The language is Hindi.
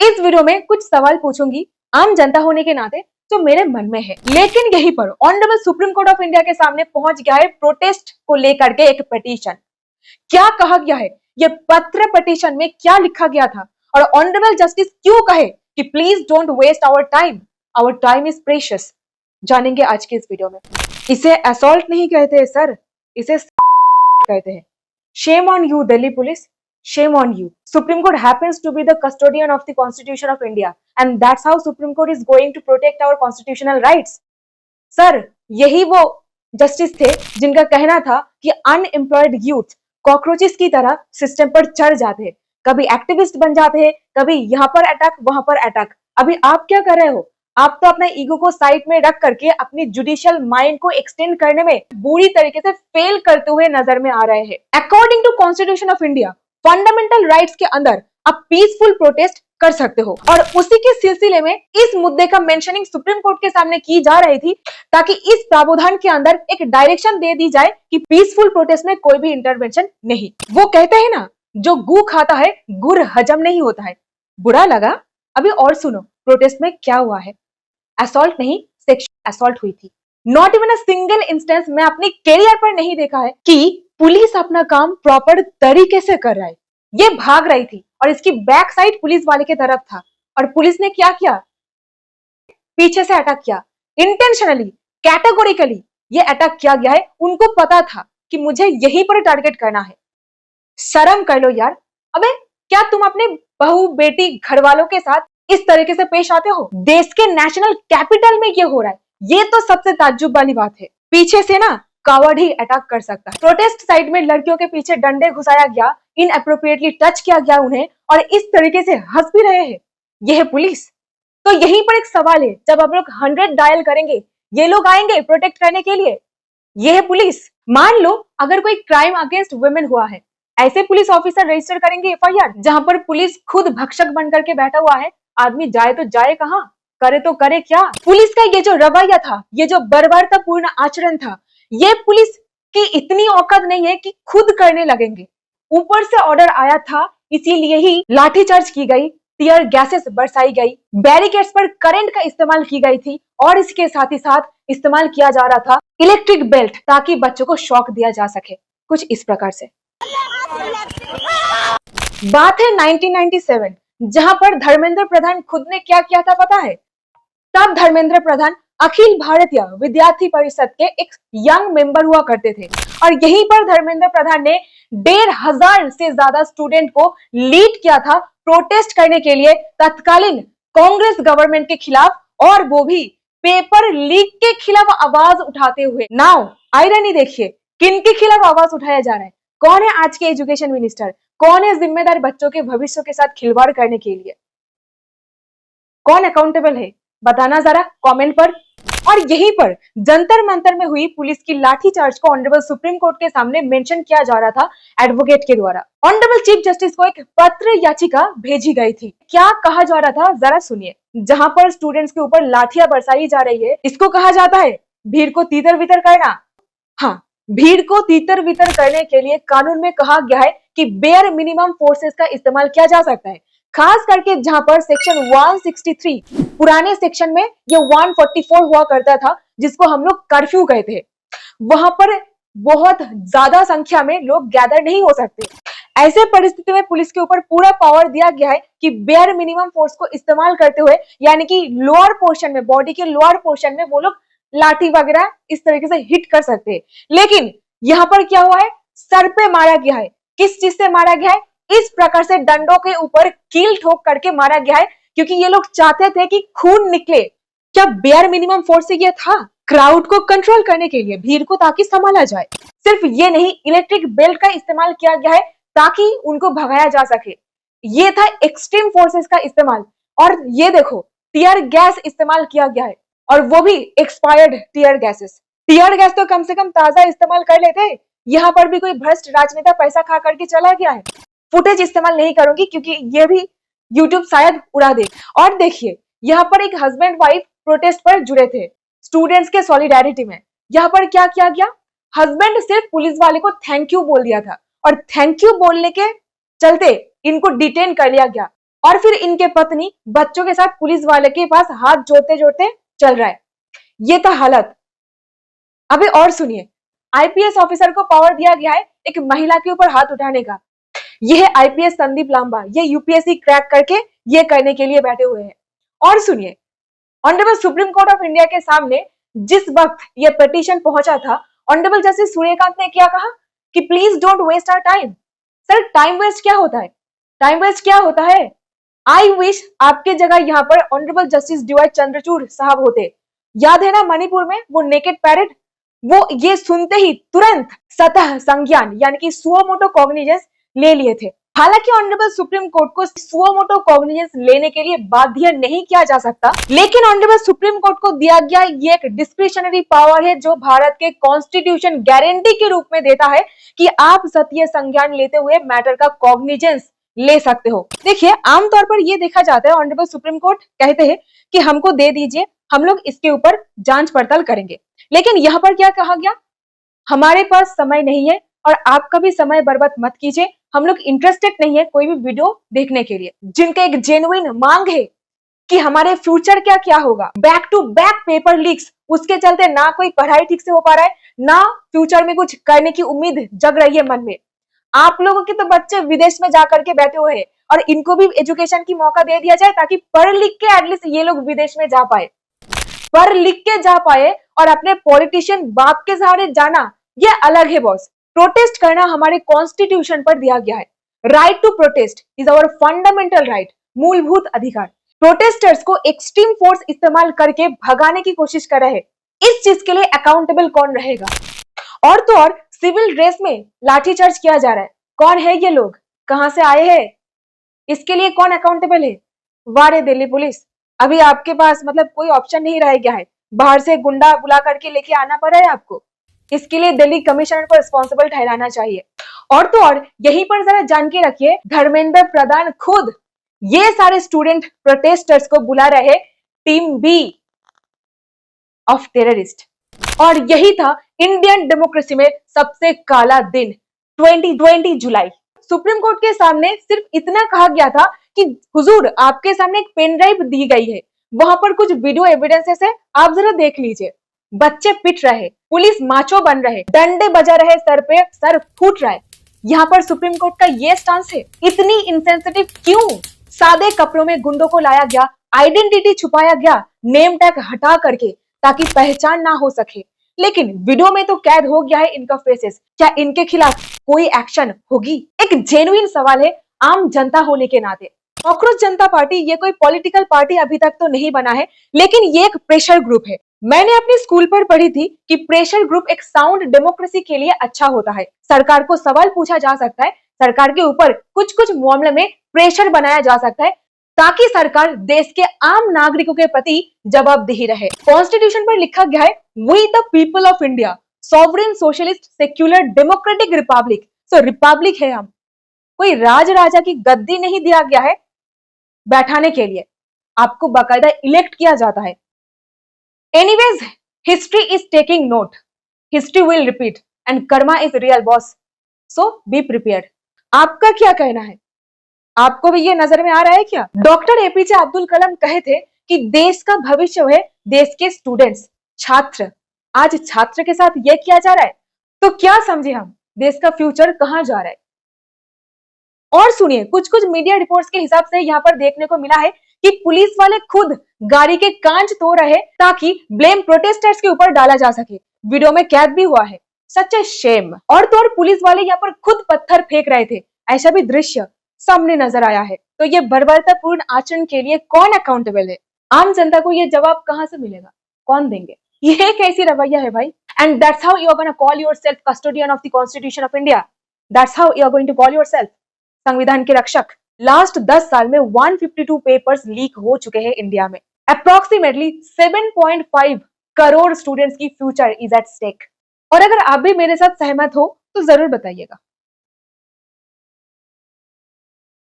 इस वीडियो में कुछ सवाल पूछूंगी आम जनता होने के नाते जो मेरे मन में है। लेकिन यहीं पर honourable supreme court of India के सामने पहुंच गया है प्रोटेस्ट को लेकर के एक पिटीशन। क्या कहा गया है, ये पत्र पिटीशन में क्या लिखा गया था और ऑनरेबल जस्टिस क्यों कहे कि please don't waste our time is precious, जानेंगे आज के इस वीडियो में। इसे असॉल्ट नहीं कहते सर, इसे कहते हैं। Shame on you, Delhi police. Shame on you. Supreme Court happens to be the custodian of the Constitution of India, and that's how Supreme Court is going to protect our constitutional rights. Sir, यही वो जस्टिस थे जिनका कहना था कि अनएम्प्लॉयड यूथ कॉकरोचेस की तरह सिस्टम पर चढ़ जाते हैं, कभी एक्टिविस्ट बन जाते हैं, कभी यहाँ पर अटैक वहां पर अटैक। अभी आप क्या कर रहे हो? आप तो अपना ईगो को साइड में रख करके अपनी जुडिशियल माइंड को एक्सटेंड करने में बुरी तरीके से फेल करते हुए नजर में आ रहे हैं। According to constitution of India, fundamental rights के अंदर आप पीसफुल प्रोटेस्ट कर सकते हो और उसी के सिलसिले में इस मुद्दे का मेंशनिंग सुप्रीम कोर्ट के सामने की जा रही थी ताकि इस प्रावधान के अंदर एक डायरेक्शन दे दी जाए कि पीसफुल प्रोटेस्ट में कोई भी इंटरवेंशन नहीं। वो कहते हैं ना, जो गू खाता है गुर हजम नहीं होता है। बुरा लगा? अभी और सुनो प्रोटेस्ट में क्या हुआ है। असॉल्ट नहीं, सेक्सुअल असॉल्ट हुई थी। Not even a single instance मैं अपने कैरियर पर नहीं देखा है कि पुलिस अपना काम प्रॉपर तरीके से कर रहा है। ये भाग रही थी और इसकी बैक साइड पुलिस वाले की तरफ था और पुलिस ने क्या किया? पीछे से अटैक किया। इंटेंशनली, कैटेगोरिकली ये अटैक किया गया है। उनको पता था कि मुझे यहीं पर टारगेट करना है। शर्म कर लो यार। अबे क्या तुम अपने बहू बेटी घर वालों के साथ इस तरीके से पेश आते हो? देश के नेशनल कैपिटल में ये हो रहा है, ये तो सबसे ताज्जुब वाली बात है। पीछे से ना कावर्ड ही अटैक कर सकता है। प्रोटेस्ट साइड में लड़कियों के पीछे डंडे घुसाया गया, इनअप्रोप्रिएटली टच किया गया उन्हें और इस तरीके से हंस भी रहे हैं। यह है पुलिस। तो यहीं पर एक सवाल है, जब आप लोग 100 डायल करेंगे ये लोग आएंगे प्रोटेक्ट करने के लिए? यह है पुलिस। मान लो अगर कोई क्राइम अगेंस्ट वुमेन हुआ है, ऐसे पुलिस ऑफिसर रजिस्टर करेंगे एफआईआर जहां पर पुलिस खुद भक्षक बनकर के बैठा हुआ है। आदमी जाए तो जाए कहां, करे तो करे क्या? पुलिस का ये जो रवैया था, ये जो बर्बरतापूर्ण आचरण था, ये पुलिस की इतनी औकात नहीं है कि खुद करने लगेंगे। ऊपर से ऑर्डर आया था, इसीलिए ही लाठीचार्ज की गई, टीयर गैसेस बरसाई गई, बैरिकेड्स पर करंट का इस्तेमाल की गई थी और इसके साथ ही साथ इस्तेमाल किया जा रहा था इलेक्ट्रिक बेल्ट ताकि बच्चों को शॉक दिया जा सके। कुछ इस प्रकार से बात है 1997, जहां पर धर्मेंद्र प्रधान खुद ने क्या किया था पता है? तब धर्मेंद्र प्रधान अखिल भारतीय विद्यार्थी परिषद के एक यंग मेंबर हुआ करते थे और यहीं पर धर्मेंद्र प्रधान ने 1,500 से ज्यादा स्टूडेंट को लीड किया था प्रोटेस्ट करने के लिए तत्कालीन कांग्रेस गवर्नमेंट के खिलाफ, और वो भी पेपर लीक के खिलाफ आवाज उठाते हुए। नाउ आयरनी देखिए, किन के खिलाफ आवाज उठाया जा रहा है? कौन है आज के एजुकेशन मिनिस्टर? कौन है जिम्मेदार बच्चों के भविष्य के साथ खिलवाड़ करने के लिए? कौन अकाउंटेबल है? बताना जरा कमेंट पर। और यहीं पर जंतर मंतर में हुई पुलिस की लाठीचार्ज को ऑनरेबल सुप्रीम कोर्ट के सामने मेंशन किया जा रहा था एडवोकेट के द्वारा। ऑनरेबल चीफ जस्टिस को एक पत्र याचिका भेजी गई थी। क्या कहा जा रहा था जरा सुनिए। जहां पर स्टूडेंट्स के ऊपर लाठियां बरसाई जा रही है, इसको कहा जाता है भीड़ को तीतर वितर करना। हाँ, भीड़ को तीतर वितर करने के लिए कानून में कहा गया है कि बेयर मिनिमम फोर्सेस का इस्तेमाल किया जा सकता है, खास करके जहां पर सेक्शन 163, पुराने सेक्शन में ये 144 हुआ करता था जिसको हम लोग कर्फ्यू कहते हैं। वहां पर बहुत ज्यादा संख्या में लोग गैदर नहीं हो सकते। ऐसे परिस्थिति में पुलिस के ऊपर पूरा पावर दिया गया है कि बेयर मिनिमम फोर्स को इस्तेमाल करते हुए, यानी कि लोअर पोर्शन में, बॉडी के लोअर पोर्शन में वो लोग लाठी वगैरह इस तरीके से हिट कर सकते हैं। लेकिन यहाँ पर क्या हुआ है? सर पे मारा गया है। किस चीज से मारा गया है? इस प्रकार से डंडों के ऊपर कील ठोक करके मारा गया है क्योंकि ये लोग चाहते थे कि खून निकले। क्या बेयर मिनिमम फोर्स से ये था? क्राउड को कंट्रोल करने के लिए, भीड़ को ताकि संभाला जाए। सिर्फ ये नहीं, इलेक्ट्रिक बेल्ट का इस्तेमाल किया गया है ताकि उनको भगाया जा सके। ये था एक्सट्रीम फोर्सेस का इस्तेमाल। और ये देखो, टीयर गैस इस्तेमाल किया गया है और वो भी expired tear gases. Tear gas तो कम से कम ताजा इस्तेमाल कर लेते। यहाँ पर भी कोई भ्रष्ट राजनेता पैसा खा करके चला गया है। फुटेज इस्तेमाल नहीं करूंगी क्योंकि ये भी यूट्यूब शायद उड़ा दे। और देखिए, यहाँ पर एक हस्बैंड वाइफ प्रोटेस्ट पर जुड़े थे स्टूडेंट्स के सॉलिडारिटी में। यहाँ पर क्या किया गया? हस्बैंड सिर्फ पुलिस वाले को थैंक यू बोल दिया था और थैंक यू बोलने के चलते इनको डिटेन कर लिया गया और फिर इनके पत्नी बच्चों के साथ पुलिस वाले के पास हाथ जोड़ते जोड़ते चल रहा है। ये था हालत। अभी और सुनिए, आईपीएस ऑफिसर को पावर दिया गया है एक महिला के ऊपर हाथ उठाने का। ये है आईपीएस संदीप लांबा, ये यूपीएससी क्रैक करके ये करने के लिए बैठे हुए हैं। और सुनिए, honourable supreme court of India के सामने जिस वक्त ये पिटीशन पहुंचा था, ऑनरेबल जस्टिस सूर्यकांत ने क्या कहा कि please don't waste our time. Sir, time waste क्या होता है? टाइम वेस्ट क्या होता है? आई विश आपके जगह यहाँ पर ऑनरेबल जस्टिस डीवाई चंद्रचूड़ साहब होते। याद है ना मणिपुर में वो नेकेड पैरेड, वो ये सुनते ही तुरंत सतह संज्ञान यानी कि सुओ मोटो कॉग्निजेंस ले लिए थे। हालांकि ऑनरेबल सुप्रीम कोर्ट को सुओ मोटो कॉग्निजेंस लेने के लिए बाध्य नहीं किया जा सकता, लेकिन ऑनरेबल सुप्रीम कोर्ट को दिया गया ये एक डिस्क्रिशनरी पावर है जो भारत के कॉन्स्टिट्यूशन गारंटी के रूप में देता है कि आप सत्य संज्ञान लेते हुए मैटर का कॉग्निजेंस ले सकते हो। देखिए, आमतौर पर ये देखा जाता है, ऑनरेबल सुप्रीम कोर्ट कहते हैं कि हमको दे दीजिए, हम लोग इसके ऊपर जांच पड़ताल करेंगे। लेकिन यहाँ पर क्या कहा गया, हमारे पास समय नहीं है और आपका भी समय बर्बाद मत कीजिए, हम लोग इंटरेस्टेड नहीं है कोई भी वीडियो देखने के लिए। जिनका एक जेन्युइन मांग है कि हमारे फ्यूचर क्या क्या होगा, back to back paper leaks, उसके चलते ना कोई पढ़ाई ठीक से हो पा रहा है, ना फ्यूचर में कुछ करने की उम्मीद जग रही है मन में। आप लोगों के तो बच्चे विदेश में जाकर के बैठे हुए हैं और इनको भी एजुकेशन की मौका दे दिया जाए ताकि पढ़ लिख के एटलीस्ट ये लोग विदेश में जा पाए, पढ़ लिख के जा पाए। और अपने पॉलिटिशियन बाप के सहारे जाना ये अलग है बॉस। प्रोटेस्ट करना हमारे कॉन्स्टिट्यूशन पर दिया गया है। Right to protest is our fundamental right, मूलभूत अधिकार। प्रोटेस्टर्स को एक्सट्रीम फोर्स इस्तेमाल करके भगाने की कोशिश कर रहे हैं, इस चीज के लिए अकाउंटेबल कौन रहेगा? और तो और सिविल ड्रेस में लाठीचार्ज किया जा रहा है, कौन है ये लोग, कहां से आए हैं, इसके लिए कौन अकाउंटेबल है? वारे दिल्ली पुलिस, अभी आपके पास मतलब कोई ऑप्शन नहीं रह गया है, बाहर से गुंडा बुला करके लेके आना पड़ रहा है आपको। इसके लिए दिल्ली कमिश्नर को रिस्पॉन्सिबल ठहराना चाहिए। और तो और यहीं पर जरा जान के रखिए, धर्मेंद्र प्रधान खुद ये सारे स्टूडेंट प्रोटेस्टर्स को बुला रहे टीम बी ऑफ टेररिस्ट। और यही था इंडियन डेमोक्रेसी में सबसे काला दिन, 2020 जुलाई। सुप्रीम कोर्ट के सामने सिर्फ इतना कहा गया था कि हुजूर आपके सामने एक पेन ड्राइव दी गई है, वहां पर कुछ वीडियो एविडेंसेस है, आप जरा देख लीजिए। बच्चे पिट रहे, पुलिस माचो बन रहे, डंडे बजा रहे, सर पे सर फूट रहा है। यहाँ पर सुप्रीम कोर्ट का ये स्टांस है। इतनी इंसेंसिटिव क्यों? सादे कपड़ों में गुंडों को लाया गया, आइडेंटिटी छुपाया गया, नेम टैग हटा करके ताकि पहचान ना हो सके। लेकिन वीडियो में तो कैद हो गया है इनका फेसेस, क्या इनके खिलाफ कोई एक्शन होगी? एक जेन्युइन सवाल है आम जनता होने के नाते। कॉकरोच जनता पार्टी ये कोई पॉलिटिकल पार्टी अभी तक तो नहीं बना है, लेकिन ये एक प्रेशर ग्रुप है। मैंने अपने स्कूल पर पढ़ी थी कि प्रेशर ग्रुप एक साउंड डेमोक्रेसी के लिए अच्छा होता है। सरकार को सवाल पूछा जा सकता है, सरकार के ऊपर कुछ कुछ मामले में प्रेशर बनाया जा सकता है ताकि सरकार देश के आम नागरिकों के प्रति जवाबदेही रहे। कॉन्स्टिट्यूशन पर लिखा गया है, we the people of India, sovereign socialist secular democratic republic. So republic है हम, कोई राज राजा की गद्दी नहीं दिया गया है बैठाने के लिए, आपको बाकायदा इलेक्ट किया जाता है। Anyways, history is taking note, history will repeat and Karma is real boss, so be prepared. आपका क्या कहना है? आपको भी ये नजर में आ रहा है क्या? डॉक्टर एपीजे अब्दुल कलाम कहे थे कि देश का भविष्य है देश के स्टूडेंट्स, छात्र। आज छात्र के साथ ये किया जा रहा है, तो क्या समझे हम, देश का फ्यूचर कहां जा रहा है? और सुनिए, कुछ कुछ मीडिया रिपोर्ट्स के हिसाब से यहाँ पर देखने को मिला है कि पुलिस वाले खुद गाड़ी के कांच तोड़ रहे ताकि ब्लेम प्रोटेस्टर्स के ऊपर डाला जा सके। वीडियो में कैद भी हुआ है, सच ए शेम। और तो और पुलिस वाले यहाँ पर खुद पत्थर फेंक रहे थे, ऐसा भी दृश्य सामने नजर आया है। तो ये बर्बरतापूर्ण आचरण के लिए कौन अकाउंटेबल है? आम जनता को ये जवाब कहां से मिलेगा, कौन देंगे? ये कैसी रवैया है भाई? And that's how you are gonna call yourself custodian of the constitution of India, that's how you are going to call yourself संविधान के रक्षक। लास्ट 10 साल में 152 पेपर्स लीक हो चुके हैं इंडिया में। अप्रोक्सीमेटली 7.5 करोड़ स्टूडेंट्स की फ्यूचर इज एट स्टेक। और अगर आप भी मेरे साथ सहमत हो तो जरूर बताइएगा।